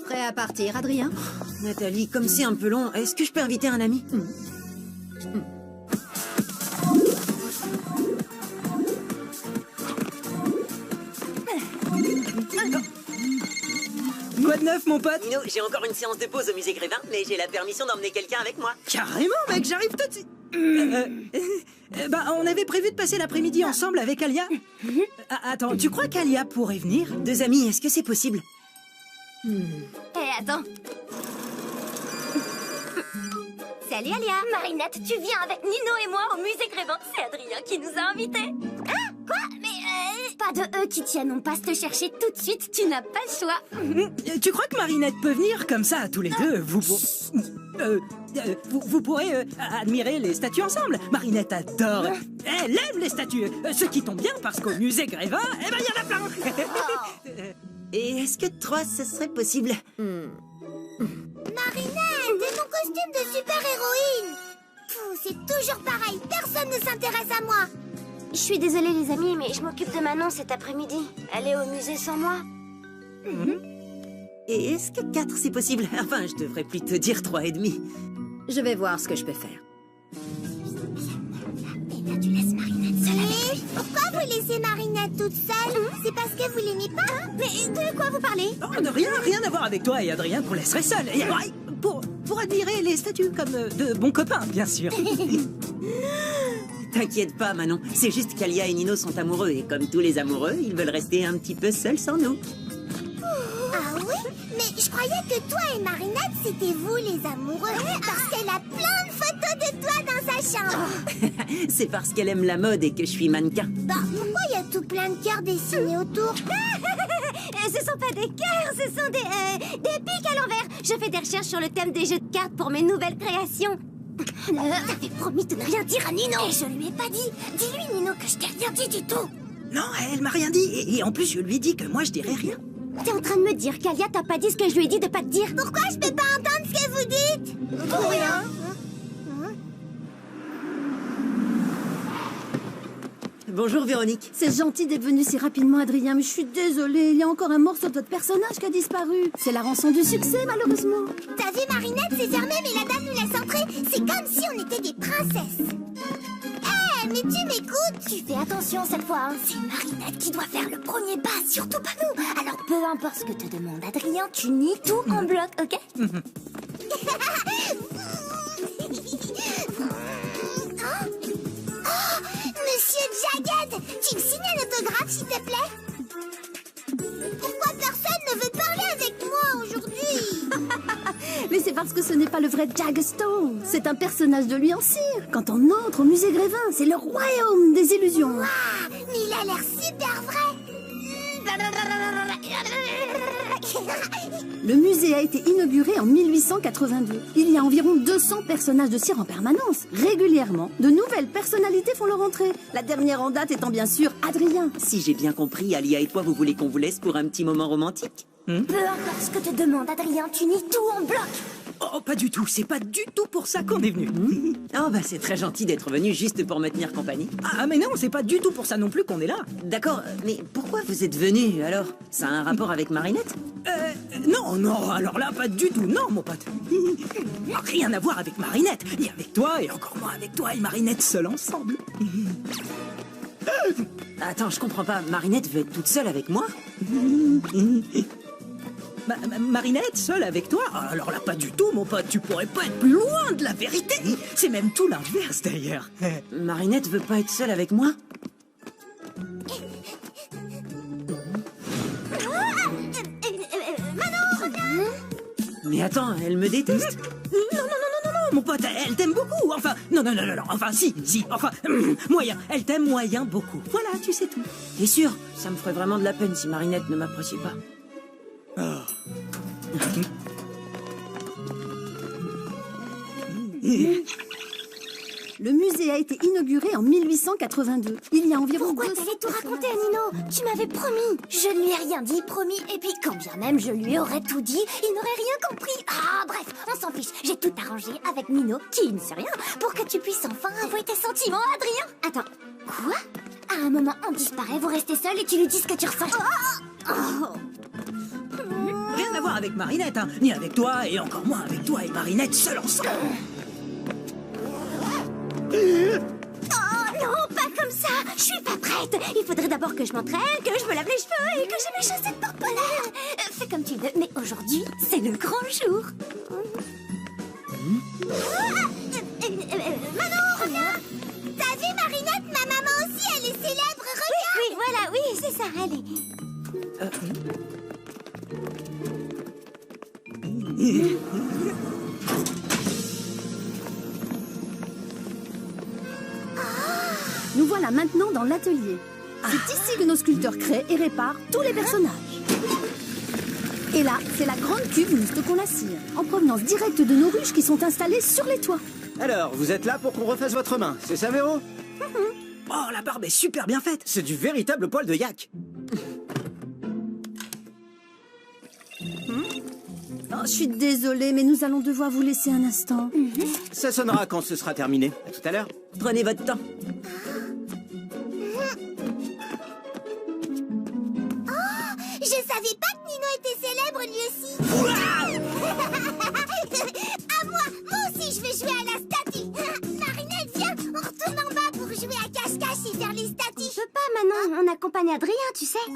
Prêt à partir, Adrien? Nathalie, comme c'est un peu long, est-ce que je peux inviter un ami? Quoi de neuf, mon pote? Nino, j'ai encore une séance de pause au musée Grévin, mais j'ai la permission d'emmener quelqu'un avec moi. Carrément, mec, j'arrive tout de suite. On avait prévu de passer l'après-midi ensemble avec Alia. Attends, tu crois qu'Alia pourrait venir? 2 amis, est-ce que c'est possible? attends. Salut Alia. Marinette, tu viens avec Nino et moi au musée Grévin. C'est Adrien qui nous a invités. Hein? Quoi? Mais pas de eux qui tiennent, on passe te chercher tout de suite, tu n'as pas le choix. Tu crois que Marinette peut venir comme ça, tous les deux? Vous pourrez admirer les statues ensemble. Marinette adore. Elle aime les statues. Ce qui tombe bien parce qu'au musée Grévin, eh ben, il y en a plein. Et est-ce que 3, ce serait possible? Marinette, et ton costume de super-héroïne? C'est toujours pareil, personne ne s'intéresse à moi. Je suis désolée les amis, mais je m'occupe de Manon cet après-midi. Elle est au musée sans moi. Et est-ce que 4, c'est possible? Enfin, je devrais plutôt dire 3 et demi. Je vais voir ce que je peux faire. Et là, tu laisses Marinette seule avec lui. Pourquoi vous laissez Marinette toute seule? C'est parce que vous l'aimez pas? Mais de quoi vous parlez? Oh, de rien à voir avec toi et Adrien qu'on laisserait seul. Et, pour admirer les statues comme de bons copains, bien sûr. T'inquiète pas, Manon. C'est juste qu'Alia et Nino sont amoureux et comme tous les amoureux, ils veulent rester un petit peu seuls sans nous. Ah oui? Mais je croyais que toi et Marinette, c'était vous les amoureux. Parce qu'elle a plein de photos de toi dans sa chambre. C'est parce qu'elle aime la mode et que je suis mannequin. Bah, pourquoi il y a tout plein de cœurs dessinés autour? Ce sont pas des cœurs, ce sont des pics à l'envers. Je fais des recherches sur le thème des jeux de cartes pour mes nouvelles créations. T'avais promis de ne rien dire à Nino. Et je lui ai pas dit. Dis-lui, Nino, que je t'ai rien dit du tout. Non, elle m'a rien dit. Et en plus, je lui ai dit que moi, je dirais rien. T'es en train de me dire qu'Alia t'a pas dit ce que je lui ai dit de pas te dire? Pourquoi je peux pas entendre ce que vous dites? Pour rien. Bonjour Véronique. C'est gentil d'être venu si rapidement, Adrien, mais je suis désolée. Il y a encore un morceau de votre personnage qui a disparu. C'est la rançon du succès, malheureusement. T'as vu, Marinette, c'est fermé, mais la dame nous laisse entrer. C'est comme si on était des princesses. Hé, mais tu m'écoutes? Tu fais attention cette fois, hein. C'est Marinette qui doit faire le premier pas, surtout pas nous. Alors peu importe ce que te demande Adrien, tu nies tout en bloc, ok? Monsieur Jagged, tu me signes un autographe, s'il te plaît? Pourquoi personne ne veut parler avec moi aujourd'hui? Mais c'est parce que ce n'est pas le vrai Jaggerstone. C'est un personnage de lui en cire. Quand on entre au musée Grévin, c'est le royaume des illusions. Waouh, mais il a l'air super vrai. Le musée a été inauguré en 1882. Il y a environ 200 personnages de cire en permanence. Régulièrement, de nouvelles personnalités font leur entrée. La dernière en date étant bien sûr Adrien. Si j'ai bien compris, Alia et toi, vous voulez qu'on vous laisse pour un petit moment romantique? Peu importe ce que te demande Adrien, tu nies tout en bloc. Oh, pas du tout. C'est pas du tout pour ça qu'on est venu. Oh, bah c'est très gentil d'être venu juste pour me tenir compagnie. Ah, mais non, c'est pas du tout pour ça non plus qu'on est là. D'accord, mais pourquoi vous êtes venu alors? Ça a un rapport avec Marinette? Non, alors là, pas du tout. Non, mon pote. Rien à voir avec Marinette, ni avec toi, et encore moins avec toi et Marinette seuls ensemble. Attends, je comprends pas. Marinette veut être toute seule avec moi? Marinette, seule avec toi? Alors là, pas du tout, mon pote. Tu pourrais pas être plus loin de la vérité. C'est même tout l'inverse, d'ailleurs. Marinette veut pas être seule avec moi? Mais attends, elle me déteste? Non, mon pote, elle t'aime beaucoup. Enfin, non, enfin, si, enfin, moyen. Elle t'aime moyen beaucoup. Voilà, tu sais tout. T'es sûr? Ça me ferait vraiment de la peine si Marinette ne m'apprécie pas. Le musée a été inauguré en 1882. Il y a environ... Pourquoi t'allais tout raconter à Nino? Tu m'avais promis. Je ne lui ai rien dit, promis. Et puis quand bien même je lui aurais tout dit, il n'aurait rien compris. Ah bref, on s'en fiche. J'ai tout arrangé avec Nino, qui ne sait rien, pour que tu puisses enfin avouer tes sentiments à Adrien. Attends, quoi? À un moment, on disparaît, vous restez seul et tu lui dis ce que tu ressens. Rien à voir avec Marinette, hein. Ni avec toi, et encore moins avec toi et Marinette seuls ensemble. Oh non, pas comme ça. Je suis pas prête. Il faudrait d'abord que je m'entraîne, que je me lave les cheveux et que j'ai mes chaussettes pour polaires. Fais comme tu veux, mais aujourd'hui, c'est le grand jour. Manon, reviens. T'as vu Marinette? Ma maman aussi, elle est célèbre, regarde. Oui, voilà, oui, c'est ça, allez. Nous voilà maintenant dans l'atelier. C'est ici que nos sculpteurs créent et réparent tous les personnages. Et là, c'est la grande cuve où nous stockons la cire, en provenance directe de nos ruches qui sont installées sur les toits. Alors, vous êtes là pour qu'on refasse votre main, c'est ça, Véro? Oh, la barbe est super bien faite. C'est du véritable poil de yak. Oh, je suis désolée, mais nous allons devoir vous laisser un instant. Ça sonnera quand ce sera terminé. À tout à l'heure. Prenez votre temps. Je savais pas que Nino était célèbre lui aussi. À moi aussi je vais jouer à la statue. Marinette, viens, on retourne en bas pour jouer à cache-cache et faire les statues. Je peux pas, Manon, on accompagne Adrien, tu sais.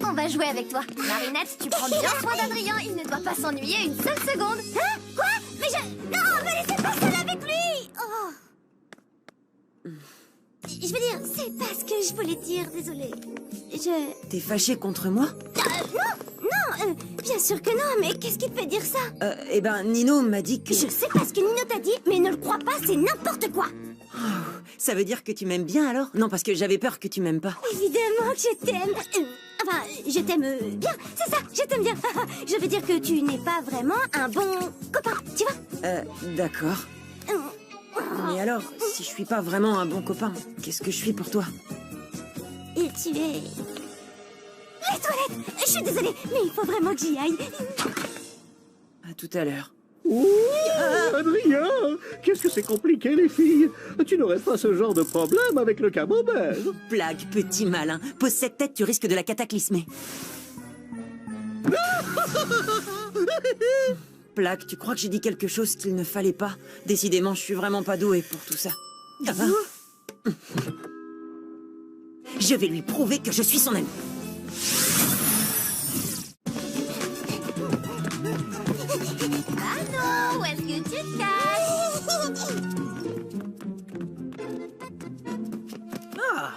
On va jouer avec toi. Marinette, tu prends bien soin d'Adrien, il ne doit pas s'ennuyer une seule seconde. Hein? Quoi? Mais non, me laissez pas seule avec lui. Oh. Je veux dire, c'est pas ce que je voulais dire, désolée. T'es fâché contre moi? Non, bien sûr que non, mais qu'est-ce qui te fait dire ça? Eh ben, Nino m'a dit que... Je sais pas ce que Nino t'a dit, mais ne le crois pas, c'est n'importe quoi. Ça veut dire que tu m'aimes bien alors? Non, parce que j'avais peur que tu m'aimes pas. Évidemment que je t'aime. Enfin, je t'aime bien, c'est ça, je t'aime bien. Je veux dire que tu n'es pas vraiment un bon copain, tu vois? D'accord. Mais alors, si je suis pas vraiment un bon copain, qu'est-ce que je suis pour toi? Et tu es... Les toilettes. Je suis désolée, mais il faut vraiment que j'y aille. À tout à l'heure. Ouh, Adrien, qu'est-ce que c'est compliqué, les filles. Tu n'aurais pas ce genre de problème avec le camembert. Blague, petit malin. Pose cette tête, tu risques de la cataclysmer. Plaque, tu crois que j'ai dit quelque chose qu'il ne fallait pas? Décidément, je suis vraiment pas douée pour tout ça. Je vais lui prouver que je suis son ami. Allô, où est-ce que tu te caches? Ah.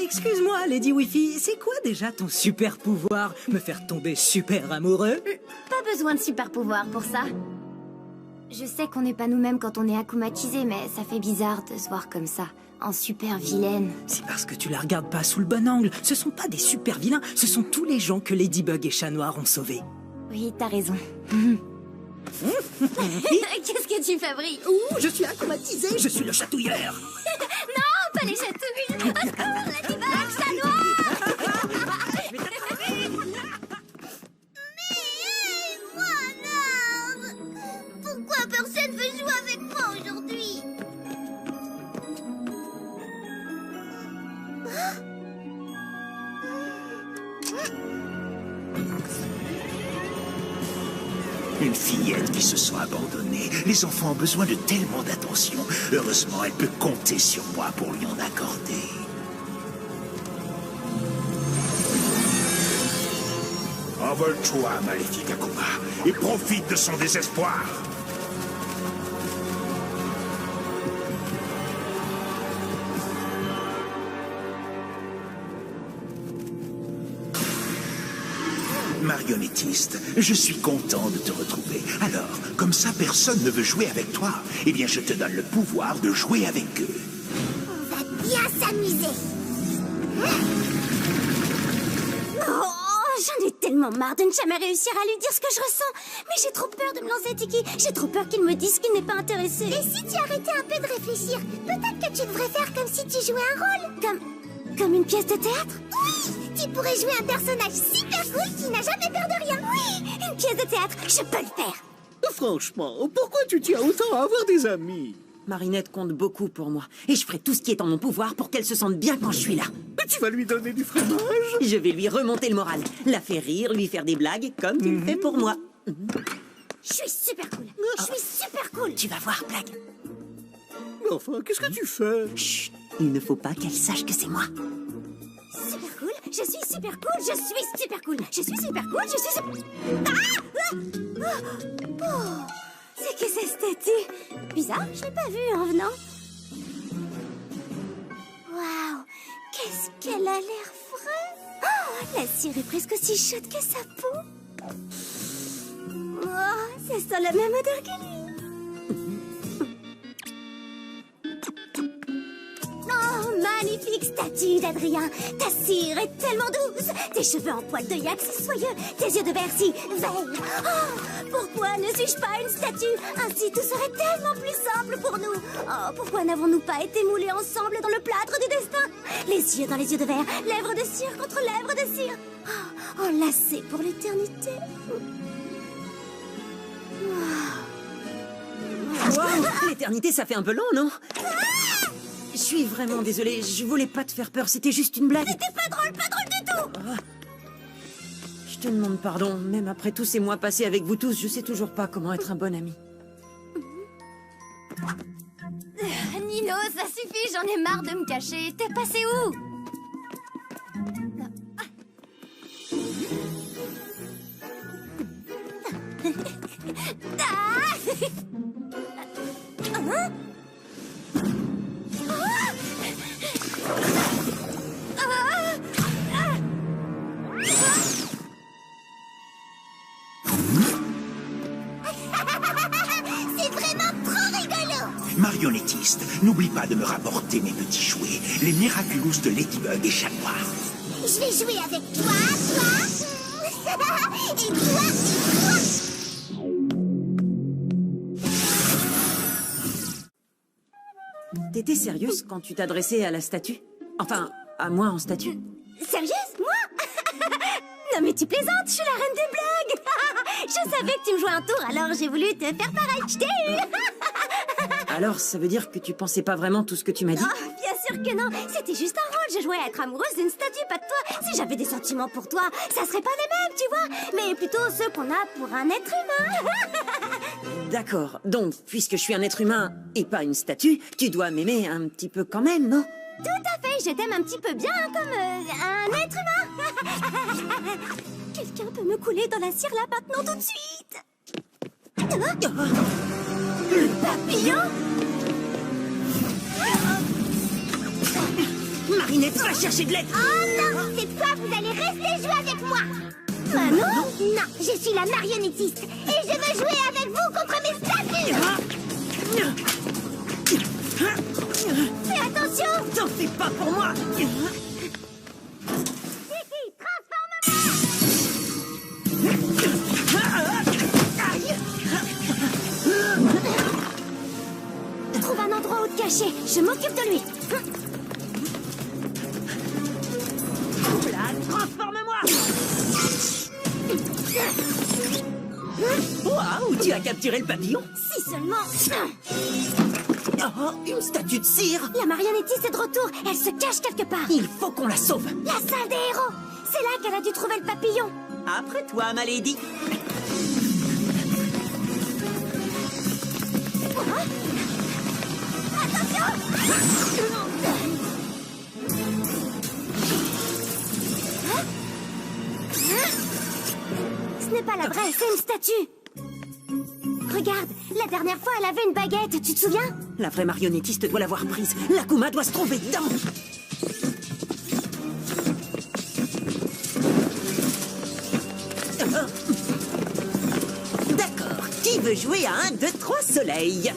Excuse-moi, Lady Wifi, c'est quoi déjà ton super pouvoir? Me faire tomber super amoureux? Pas besoin de super pouvoir pour ça. Je sais qu'on n'est pas nous-mêmes quand on est akumatisé, mais ça fait bizarre de se voir comme ça, en super vilaine. C'est parce que tu la regardes pas sous le bon angle. Ce sont pas des super vilains, ce sont tous les gens que Ladybug et Chat Noir ont sauvés. Oui, t'as raison. Qu'est-ce que tu fabriques? Ouh, je suis akumatisé, je suis le chatouilleur. Non, pas les chatouilles. Au secours, Ladybug, Chat Noir. Pourquoi personne veut jouer avec moi aujourd'hui? Une fillette qui se sent abandonnée. Les enfants ont besoin de tellement d'attention. Heureusement, elle peut compter sur moi pour lui en accorder. Envole-toi, maléfique Akuma, et profite de son désespoir. Marionnettiste, je suis content de te retrouver. Alors, comme ça personne ne veut jouer avec toi, eh bien je te donne le pouvoir de jouer avec eux. On va bien s'amuser. Oh, j'en ai tellement marre de ne jamais réussir à lui dire ce que je ressens. Mais j'ai trop peur de me lancer, Tiki. J'ai trop peur qu'il me dise qu'il n'est pas intéressé. Et si tu arrêtais un peu de réfléchir, peut-être que tu devrais faire comme si tu jouais un rôle. Comme une pièce de théâtre? Oui! Tu pourrais jouer un personnage super cool qui n'a jamais peur de rien. Oui! Une pièce de théâtre, je peux le faire. Franchement, pourquoi tu tiens autant à avoir des amis? Marinette compte beaucoup pour moi. Et je ferai tout ce qui est en mon pouvoir pour qu'elle se sente bien quand je suis là. Tu vas lui donner du fromage? Je vais lui remonter le moral. La faire rire, lui faire des blagues, comme tu le fais pour moi. Je suis super cool. Je suis super cool. Tu vas voir, Blague. Mais enfin, qu'est-ce que tu fais? Chut, il ne faut pas qu'elle sache que c'est moi. Super cool. Je suis super cool. Je suis super cool. Je suis super cool. Je suis super... Oh, c'est que cette statue? Bizarre, je l'ai pas vue en venant. Waouh, qu'est-ce qu'elle a l'air fraîche. Oh, la cire est presque aussi chaude que sa peau. Oh, ça sent la même odeur que lui. Oh, magnifique statue d'Adrien. Ta cire est tellement douce. Tes cheveux en poil de yak si soyeux. Tes yeux de verre si verts. Oh, pourquoi ne suis-je pas une statue? Ainsi tout serait tellement plus simple pour nous. Oh, pourquoi n'avons-nous pas été moulés ensemble dans le plâtre du destin? Les yeux dans les yeux de verre, lèvres de cire contre lèvres de cire. Oh, enlacés pour l'éternité. Wow, l'éternité, ça fait un peu long, non? Je suis vraiment désolée, je voulais pas te faire peur, c'était juste une blague. C'était pas drôle du tout. Je te demande pardon, même après tous ces mois passés avec vous tous, je sais toujours pas comment être un bon ami. Nino, ça suffit, j'en ai marre de me cacher. T'es passé où? C'est vraiment trop rigolo. Marionnettiste, n'oublie pas de me rapporter mes petits jouets, les Miraculous de Ladybug et Chat Noir. Je vais jouer avec toi et toi. T'étais sérieuse quand tu t'adressais à la statue? Enfin, à moi en statue? Sérieuse, moi? Non mais tu plaisantes, je suis la reine des blagues. Je savais que tu me jouais un tour, alors j'ai voulu te faire pareil. Je t'ai eu. Alors, ça veut dire que tu pensais pas vraiment tout ce que tu m'as dit? Oh, bien sûr que non. C'était juste un rôle. Je jouais à être amoureuse d'une statue, pas de toi. Si j'avais des sentiments pour toi, ça serait pas les mêmes, tu vois. Mais plutôt ceux qu'on a pour un être humain. D'accord, donc, puisque je suis un être humain et pas une statue, tu dois m'aimer un petit peu quand même, non? Tout à fait, je t'aime un petit peu bien comme un être humain. Quelqu'un peut me couler dans la cire là maintenant tout de suite. Le papillon? Marinette, va chercher de l'aide! Oh non, cette fois vous allez rester jouer avec moi. Ah non? Non, je suis la marionnettiste et je veux jouer avec vous contre mes statues. Fais attention. T'en fais pas pour moi! Titi, transforme-moi. Trouve un endroit où te cacher, je m'occupe de lui. Transforme-moi! Waouh, tu as capturé le papillon? Si seulement... Oh, une statue de cire! La marionnettiste est de retour, elle se cache quelque part. Il faut qu'on la sauve! La salle des héros. C'est là qu'elle a dû trouver le papillon. Après toi, ma lady! Attention! Ce n'est pas la vraie, c'est une statue. Regarde, la dernière fois, elle avait une baguette, tu te souviens? La vraie marionnettiste doit l'avoir prise. L'Akuma doit se trouver dedans. D'accord. Qui veut jouer à 1, 2, 3 soleils?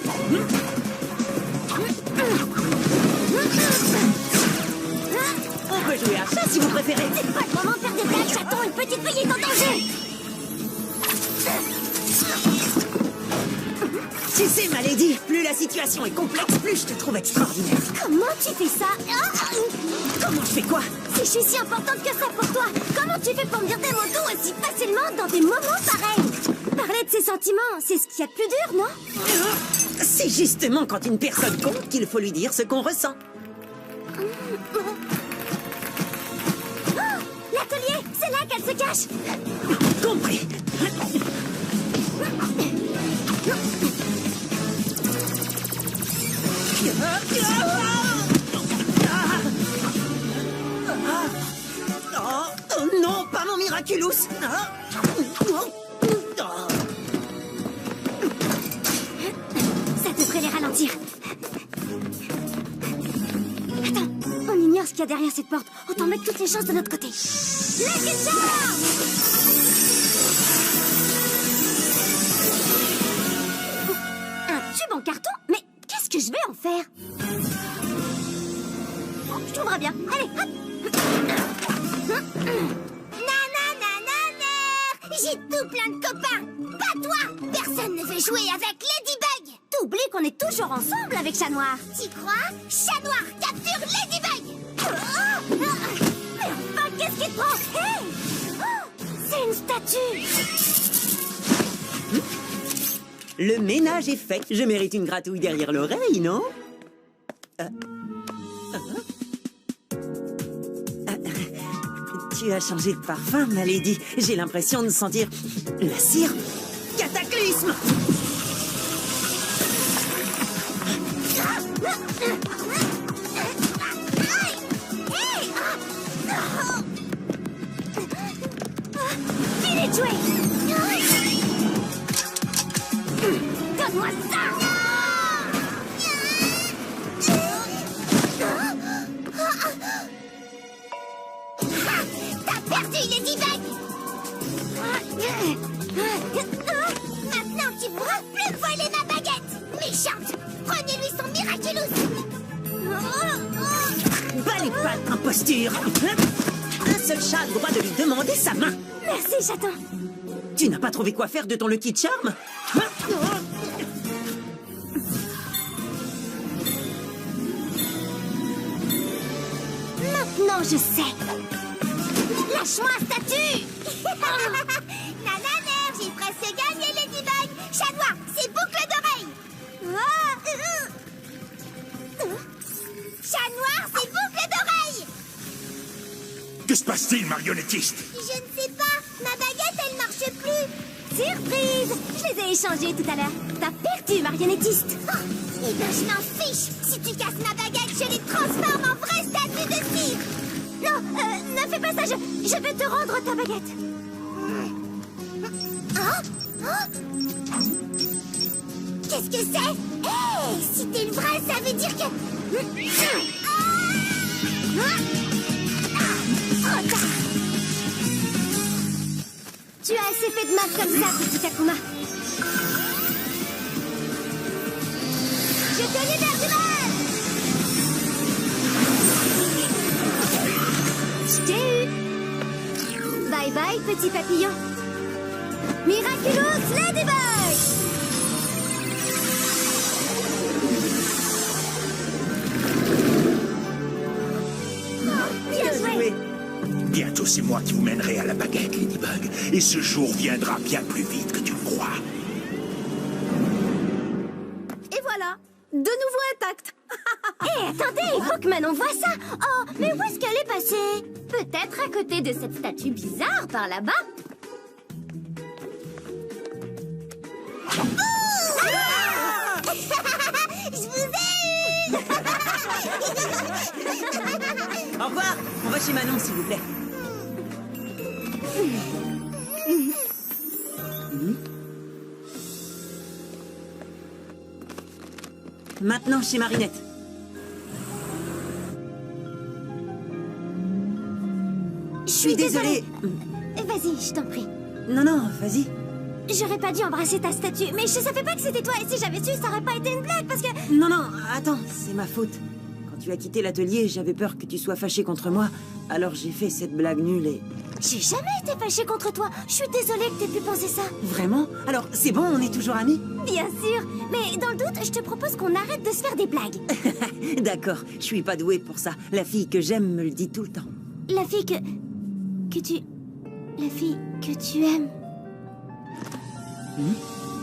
On peut jouer à ça si vous préférez. C'est pas le moment de faire des blagues, chaton, une petite fille est en danger. Tu sais, ma lady, plus la situation est complexe, plus je te trouve extraordinaire. Comment tu fais ça? Comment je fais quoi? Si je suis si importante que ça pour toi, comment tu fais pour me dire des mots doux aussi facilement dans des moments pareils? Parler de ses sentiments, c'est ce qu'il y a de plus dur, non? C'est justement quand une personne compte qu'il faut lui dire ce qu'on ressent. L'atelier, c'est là qu'elle se cache. Compris. Oh non, pas mon Miraculous. Ça devrait les ralentir. Attends, on ignore ce qu'il y a derrière cette porte. Autant mettre toutes les chances de notre côté. Lucky Charm! Un tube en carton? Mais qu'est-ce que je vais en faire? Je trouverai bien. Allez, hop! J'ai tout plein de copains. Pas toi. Personne ne veut jouer avec Ladybug. T'oublies qu'on est toujours ensemble avec Chat Noir. Tu crois? Chat Noir capture Ladybug. Mais enfin, qu'est-ce qui te prend? Hey! C'est une statue. Le ménage est fait. Je mérite une gratouille derrière l'oreille, non? Tu as changé de parfum, ma lady. J'ai l'impression de sentir la cire. Cataclysme! Finis de jouer. Donne-moi ça. T'as perdu Ladybug. Maintenant tu pourras plus voler ma baguette. Méchante. Prenez-lui son Miraculous. Bas les pattes, imposture! Un seul chat a le droit de lui demander sa main. Merci, chaton. Tu n'as pas trouvé quoi faire de ton Lucky Charm? Maintenant, je sais. Lâche-moi, statue. Nananer, j'ai presque gagné Ladybug. Chat Noir, c'est boucle d'oreille. Chat Noir, c'est boucle d'oreille. Que se passe-t-il, marionnettiste? Je ne sais pas. Ma baguette, elle marche plus. Surprise. Je les ai échangées tout à l'heure. T'as perdu, marionnettiste. Eh ben, je m'en fiche. Si tu casses ma baguette, je les transforme en vraie statue de cire. Non, ne fais pas ça. Je vais te rendre ta baguette. Qu'est-ce que c'est? Hey, si t'es une vraie, ça veut dire que... Tu as assez fait de mal comme ça, petit Akuma. Je te libère du mal. Je t'ai eu. Bye bye, petit papillon. Miraculous Ladybug. Bien joué. Bientôt, c'est moi qui vous mènerai à la baguette, Ladybug. Et ce jour viendra bien plus vite que tu le crois. Et voilà, de nouveau intacte. Hé, attendez, il faut que Manon voie ça. Oh, mais où est-ce qu'elle est passée? Peut-être à côté de cette statue bizarre par là-bas. Je vous ai eu. Au revoir. On va chez Manon, s'il vous plaît. Maintenant, chez Marinette. Je suis désolée. désolée. Vas-y, je t'en prie. Non, non, vas-y. J'aurais pas dû embrasser ta statue, mais je savais pas que c'était toi. Et si j'avais su, ça aurait pas été une blague, parce que... Non, non, attends, c'est ma faute. Quand tu as quitté l'atelier, j'avais peur que tu sois fâché contre moi. Alors j'ai fait cette blague nulle et... J'ai jamais été fâchée contre toi. Je suis désolée que t'aies pu penser ça. Vraiment? Alors, c'est bon, on est toujours amis? Bien sûr. Mais dans le doute, je te propose qu'on arrête de se faire des blagues. D'accord, je suis pas douée pour ça. La fille que j'aime me le dit tout le temps. La fille que tu... La fille que tu aimes.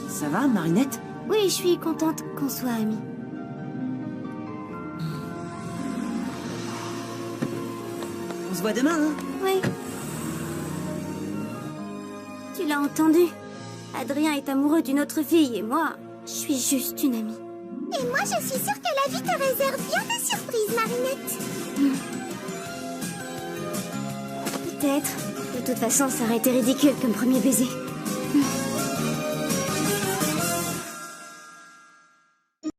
Ça va, Marinette? Oui, je suis contente qu'on soit amis. On se voit demain, hein? Oui. Tu l'as entendu. Adrien est amoureux d'une autre fille et moi, je suis juste une amie. Et moi, je suis sûre que la vie te réserve bien de surprises, Marinette. Peut-être. De toute façon, ça aurait été ridicule comme premier baiser.